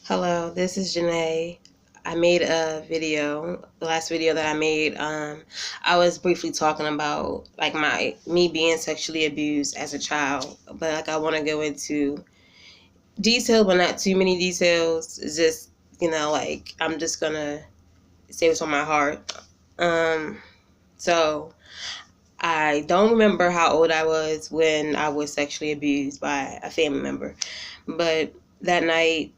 Hello, this is Janae. I made a video, the last video that I made, I was briefly talking about like me being sexually abused as a child, but like I want to go into detail, but not too many details. It's just, like I'm just gonna say what's on my heart. Um, so I don't remember how old I was when I was sexually abused by a family member, but that night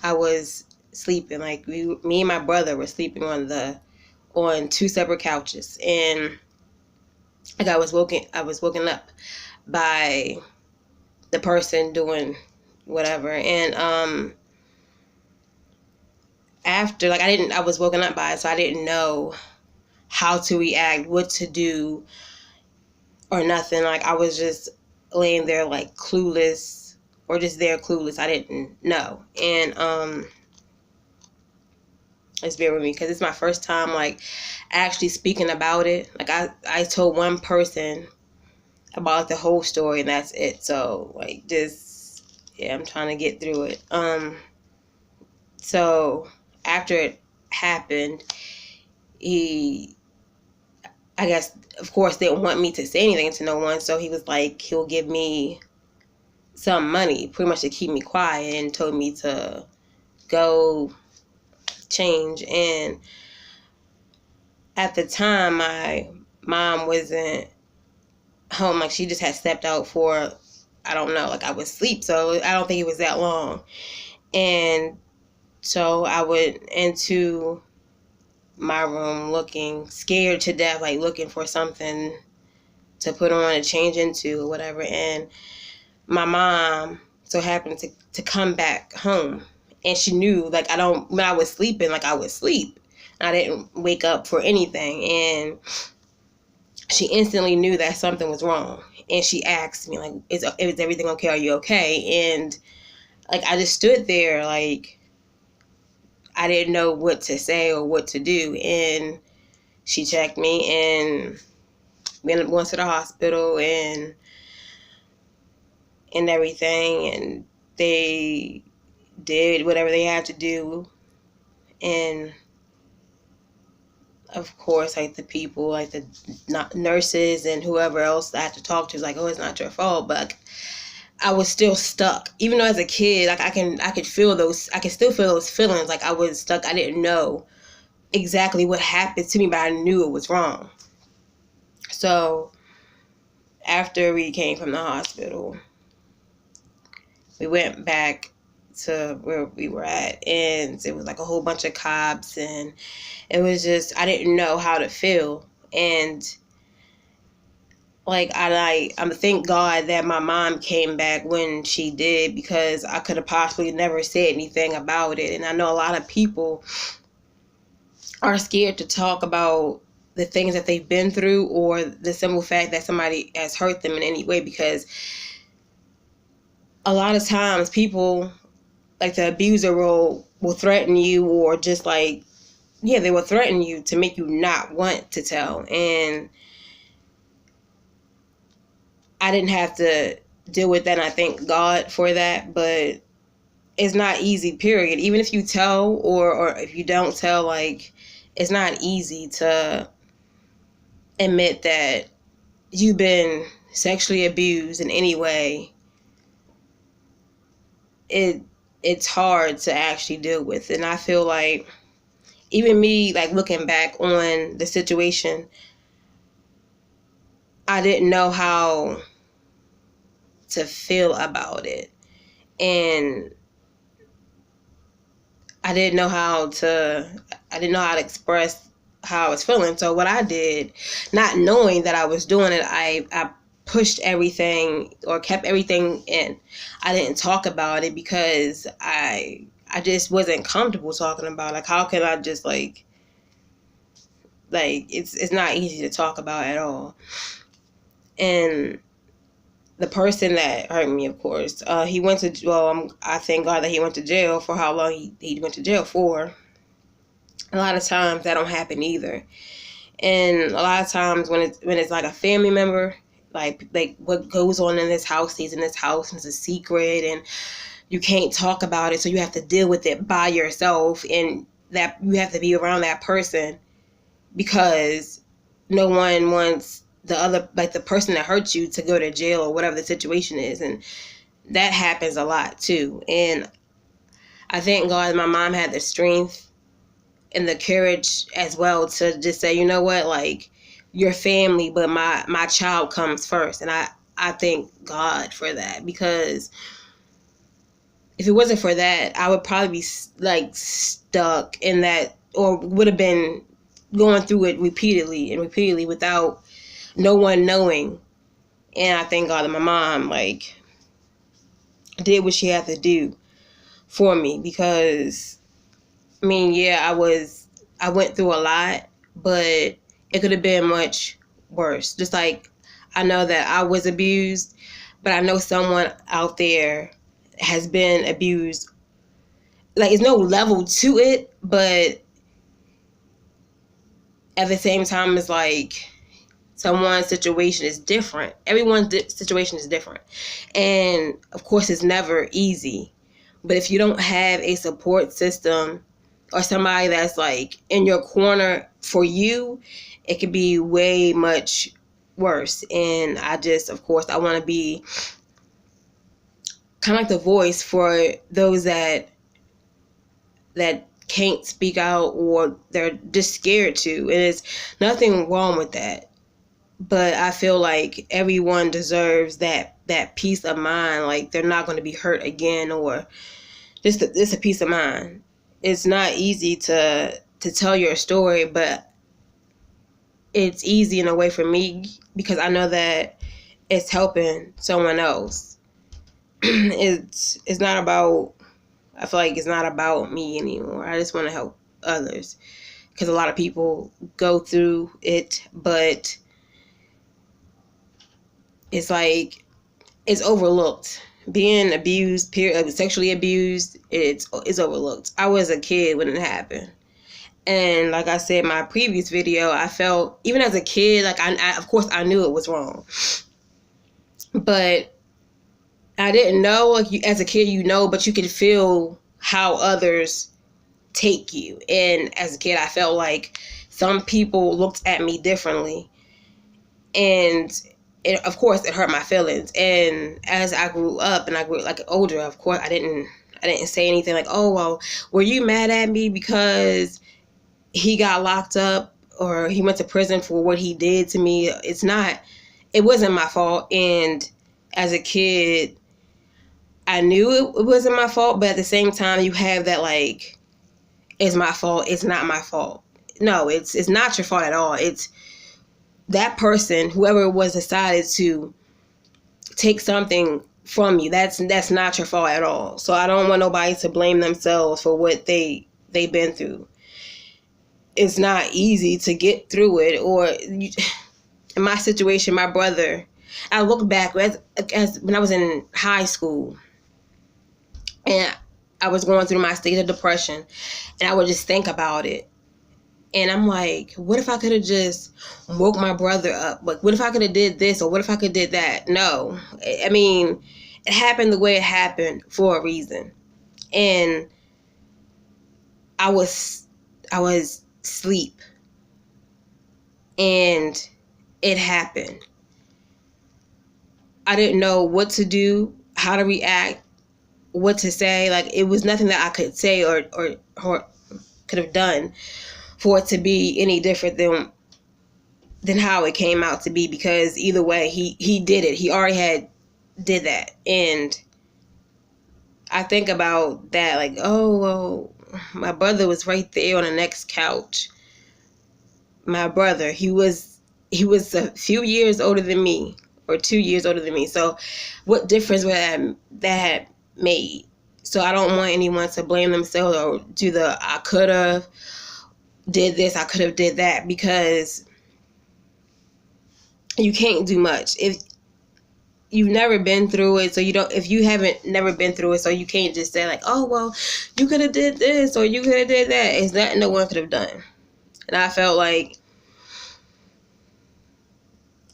I was sleeping. Like me and my brother were sleeping on two separate couches, and like I was woken up by the person doing whatever, and after I was woken up by it, so I didn't know how to react, what to do, or nothing. Like I was just laying there like clueless, or just there clueless. I didn't know, and just bear with me because it's my first time like actually speaking about it. Like I told one person about the whole story and that's it. So like just yeah, I'm trying to get through it. So after it happened, he, I guess, of course, didn't want me to say anything to no one. So he was like, he'll give me some money, pretty much to keep me quiet, and told me to go change. And at the time, my mom wasn't home. Like she just had stepped out for, I don't know, like I was asleep. So I don't think it was that long. And so I went into my room looking scared to death, like looking for something to put on and change into or whatever. And my mom so happened to come back home. And she knew, like, when I was sleeping, like I would sleep. I didn't wake up for anything. And she instantly knew that something was wrong. And she asked me, like, is everything okay? Are you okay? And, like, I just stood there, like, I didn't know what to say or what to do. And she checked me and went to the hospital and everything. And they did whatever they had to do. And of course, like the people, like the nurses and whoever else I had to talk to was like, oh, it's not your fault. But I was still stuck. Even though as a kid, like I could still feel those feelings. Like I was stuck. I didn't know exactly what happened to me, but I knew it was wrong. So after we came from the hospital, we went back to where we were at, and it was like a whole bunch of cops, and it was just, I didn't know how to feel. And like I thank God that my mom came back when she did, because I could have possibly never said anything about it. And I know a lot of people are scared to talk about the things that they've been through, or the simple fact that somebody has hurt them in any way, because a lot of times people, like the abuser will threaten you, or just like, yeah, they will threaten you to make you not want to tell. And I didn't have to deal with that, and I thank God for that. But it's not easy, period. Even if you tell, or if you don't tell, like, it's not easy to admit that you've been sexually abused in any way. It's hard to actually deal with. And I feel like even me, like looking back on the situation, I didn't know how to feel about it. And I didn't know how to express how I was feeling. So what I did, not knowing that I was doing it, I pushed everything, or kept everything in. I didn't talk about it because I just wasn't comfortable talking about it. Like, how can I just like it's not easy to talk about at all. And the person that hurt me, of course, he went to, I thank God that he went to jail for how long he went to jail for. A lot of times that don't happen either. And a lot of times when it's like a family member, like what goes on in this house stays in this house, and it's a secret, and you can't talk about it, so you have to deal with it by yourself, and that you have to be around that person because no one wants the other, like the person that hurt you, to go to jail or whatever the situation is. And that happens a lot too. And I thank God my mom had the strength and the courage as well to just say, you know what, like, your family, but my child comes first. And I thank God for that, because if it wasn't for that, I would probably be like stuck in that, or would have been going through it repeatedly and repeatedly without no one knowing. And I thank God that my mom, like, did what she had to do for me, because I mean, yeah, I went through a lot, but it could have been much worse. Just like I know that I was abused, but I know someone out there has been abused. Like, it's no level to it, but at the same time, it's like someone's situation is different. Everyone's situation is different. And of course, it's never easy. But if you don't have a support system or somebody that's like in your corner for you, it could be way much worse. And I just, of course, I want to be kind of like the voice for those that can't speak out, or they're just scared to. And there's nothing wrong with that. But I feel like everyone deserves that peace of mind. Like, they're not going to be hurt again, or just a peace of mind. It's not easy to tell your story, but it's easy in a way for me because I know that it's helping someone else. It's not about, I feel like it's not about me anymore. I just want to help others, because a lot of people go through it, but it's like it's overlooked. Being abused, sexually abused, it's overlooked. I was a kid when it happened. And like I said in my previous video, I felt, even as a kid, like I of course I knew it was wrong. But I didn't know, like, as a kid, but you could feel how others take you. And as a kid, I felt like some people looked at me differently. And of course, it hurt my feelings. And as I grew up and I grew like older, of course, I didn't say anything like, oh, well, were you mad at me because he got locked up or he went to prison for what he did to me? It wasn't my fault. And as a kid, I knew it wasn't my fault, but at the same time, you have that, like, it's my fault, it's not my fault. No, it's not your fault at all. It's that person, whoever it was, decided to take something from you. That's not your fault at all. So I don't want nobody to blame themselves for what they've been through. It's not easy to get through it. Or in my situation, my brother, I look back as when I was in high school, and I was going through my state of depression, and I would just think about it. And I'm like, what if I could have just woke my brother up? Like, what if I could have did this, or what if I could have did that? No. I mean, it happened the way it happened for a reason. And I was asleep. And it happened. I didn't know what to do, how to react, what to say. Like, it was nothing that I could say or could have done for it to be any different than how it came out to be, because either way, he did it. He already did that. And I think about that, like, oh, well, my brother was right there on the next couch. My brother, he was a few years older than me, or 2 years older than me. So what difference would that made? So I don't want anyone to blame themselves or do I could have did this, I could have did that, because you can't do much if you've never been through it. So if you haven't never been through it, so you can't just say like, oh, well, you could have did this or you could have did that. It's nothing no one could have done. And I felt like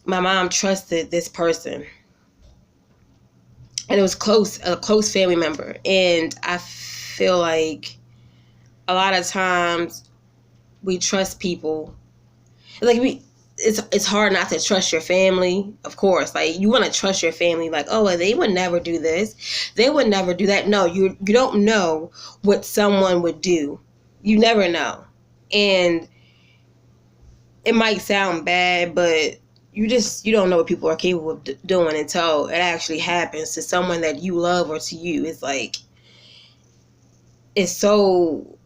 my mom trusted this person, and it was a close family member. And I feel like a lot of times we trust people. Like it's hard not to trust your family, of course. Like, you want to trust your family, like, oh, well, they would never do this, they would never do that. No, you don't know what someone would do. You never know. And it might sound bad, but you don't know what people are capable of doing until it actually happens to someone that you love or to you. It's like, it's so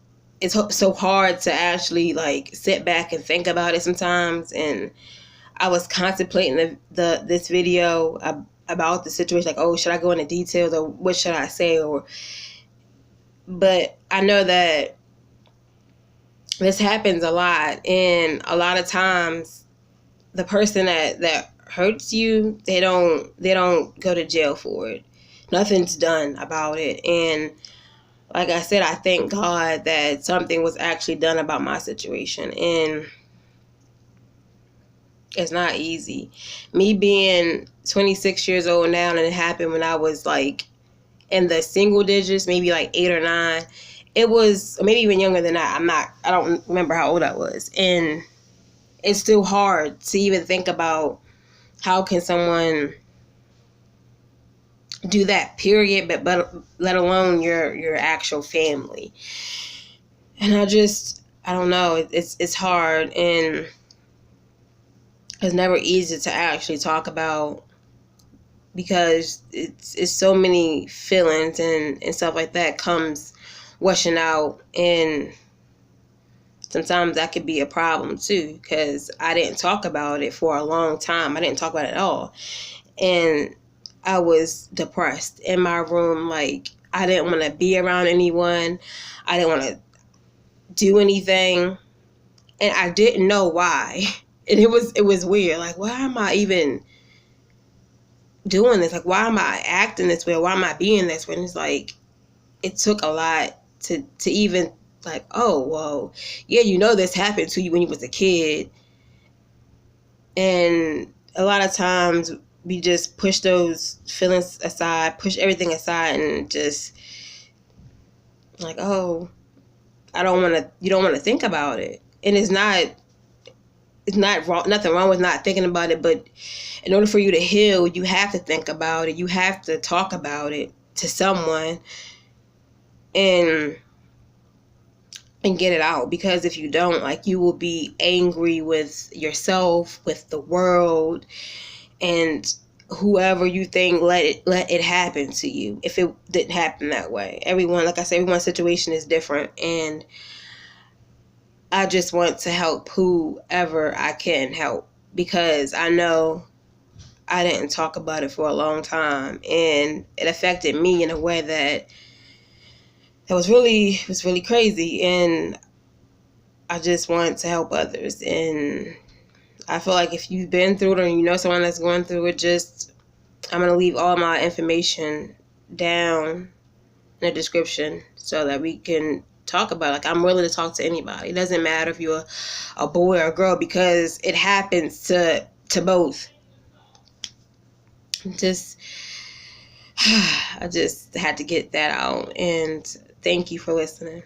hard to actually like sit back and think about it sometimes. And I was contemplating this video about the situation, like, oh, should I go into details, or what should I say? But I know that this happens a lot, and a lot of times the person that hurts you, they don't go to jail for it. Nothing's done about it. And like I said, I thank God that something was actually done about my situation. And it's not easy. Me being 26 years old now, and it happened when I was like in the single digits, maybe like 8 or 9. It was maybe even younger than that. I don't remember how old I was. And it's still hard to even think about how can someone do that, period, but let alone your actual family. And I don't know, it's hard, and it's never easy to actually talk about, because it's so many feelings and stuff like that comes washing out. And sometimes that could be a problem too, because I didn't talk about it for a long time. I didn't talk about it at all. And I was depressed in my room. Like, I didn't want to be around anyone. I didn't want to do anything. And I didn't know why. And it was weird. Like, why am I even doing this? Like, why am I acting this way? Why am I being this way? And it's like, it took a lot to even like, oh, well, yeah, this happened to you when you was a kid. And a lot of times we just push those feelings aside, push everything aside, and just like, oh, you don't want to think about it. And it's not wrong, nothing wrong with not thinking about it, but in order for you to heal, you have to think about it. You have to talk about it to someone and get it out. Because if you don't, like, you will be angry with yourself, with the world, and whoever you think let it happen to you, if it didn't happen that way. Like I said, everyone's situation is different, and I just want to help whoever I can help, because I know I didn't talk about it for a long time, and it affected me in a way that was really crazy. And I just want to help others. And I feel like if you've been through it, or you know someone that's going through it, I'm going to leave all my information down in the description so that we can talk about it. Like, I'm willing to talk to anybody. It doesn't matter if you're a boy or a girl, because it happens to both. I just had to get that out. And thank you for listening.